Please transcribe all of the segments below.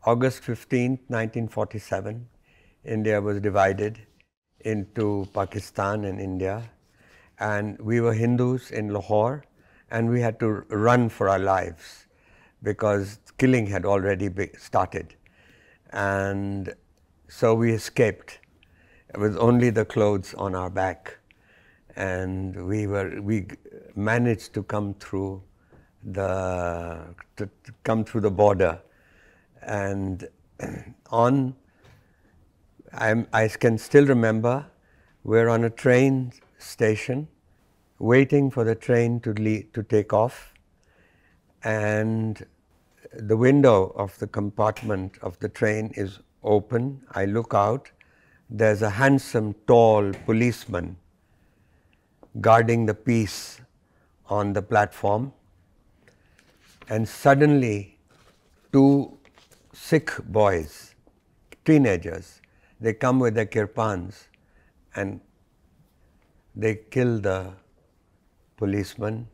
August 15th, 1947, India was divided into Pakistan and India, and we were Hindus in Lahore, and we had to run for our lives because killing had already started. And so we escaped with only the clothes on our back, and we managed to come through the border. And I can still remember, we're on a train station waiting for the train to take off, and the window of the compartment of the train is open. I look out, there's a handsome, tall policeman guarding the peace on the platform, and suddenly two Sikh boys, teenagers, they come with their kirpans and they kill the policeman.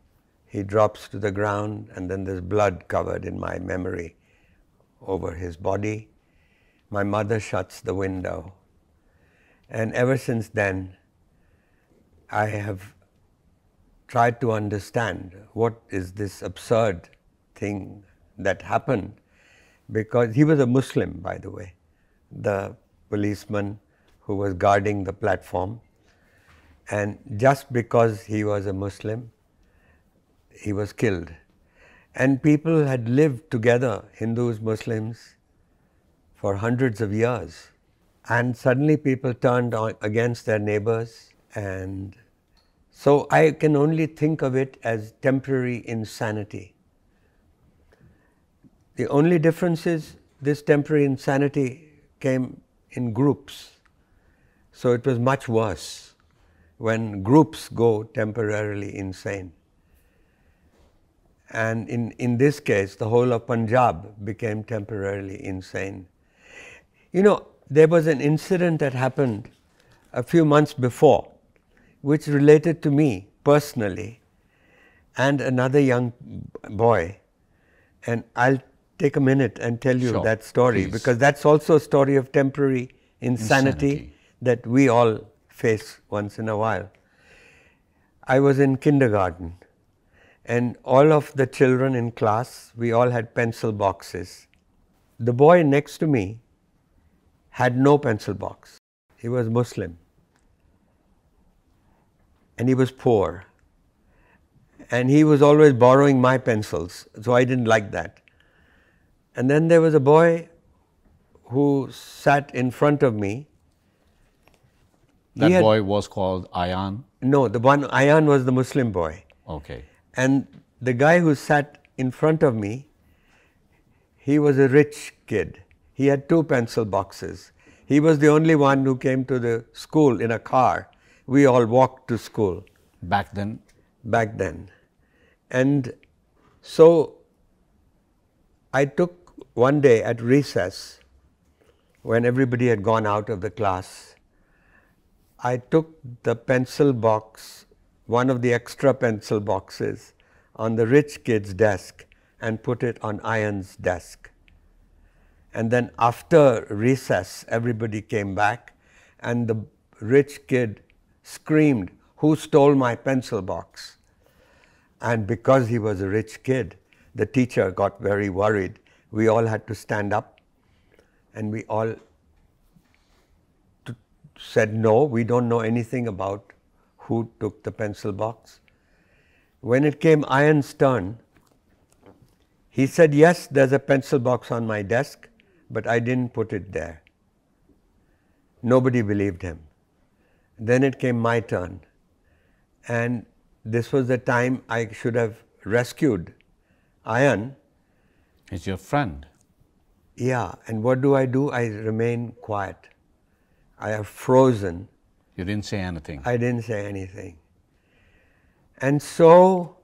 He drops to the ground, and then there's blood covered in my memory over his body. My mother shuts the window. And ever since then, I have tried to understand what is this absurd thing that happened, because he was a Muslim, by the way, the policeman who was guarding the platform. And just because he was a Muslim, he was killed. And people had lived together, Hindus, Muslims, for hundreds of years. And suddenly people turned against their neighbors. And so I can only think of it as temporary insanity. The only difference is this temporary insanity came in groups. So it was much worse when groups go temporarily insane. And in this case, the whole of Punjab became temporarily insane. You know, there was an incident that happened a few months before, which related to me personally and another young boy. And I'll take a minute and tell you that story, because that's also a story of temporary insanity that we all face once in a while. I was in kindergarten, and all of the children in class, we all had pencil boxes. The boy next to me had no pencil box. He was Muslim, and he was poor, and he was always borrowing my pencils, so I didn't like that. And then there was a boy who sat in front of me. That boy was called Ayan? No, the one, Ayan was the Muslim boy. Okay. And the guy who sat in front of me, he was a rich kid. He had two pencil boxes. He was the only one who came to the school in a car. We all walked to school. Back then? Back then. And so I took one day at recess, when everybody had gone out of the class, I took the pencil box, one of the extra pencil boxes, on the rich kid's desk and put it on Ayan's desk. And then after recess, everybody came back, and the rich kid screamed, "Who stole my pencil box?" And because he was a rich kid, the teacher got very worried. We all had to stand up, and we all said, "No, we don't know anything about who took the pencil box." When it came Ayan's turn, he said, "Yes, there's a pencil box on my desk, but I didn't put it there." Nobody believed him. Then it came my turn, and this was the time I should have rescued Ayan. He's your friend. Yeah, and what do? I remain quiet. I have frozen. You didn't say anything. I didn't say anything. And so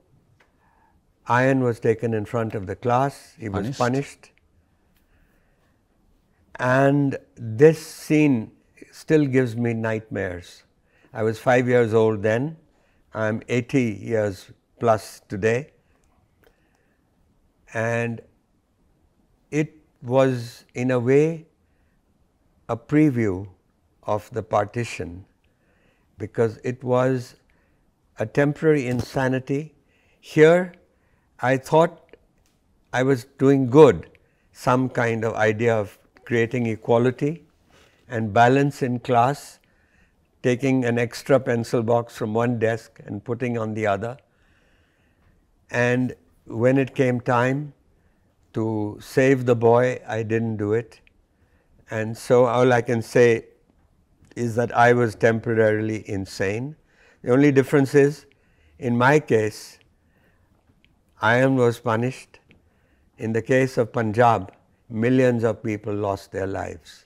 Ayan was taken in front of the class. He was punished. And this scene still gives me nightmares. I was 5 years old then. I'm 80 years plus today. And it was in a way a preview of the partition, because it was a temporary insanity. Here I thought I was doing good, some kind of idea of creating equality and balance in class, taking an extra pencil box from one desk and putting on the other. And when it came time to save the boy, I didn't do it. And so all I can say is that I was temporarily insane. The only difference is, in my case, Ayan was punished. In the case of Punjab, millions of people lost their lives.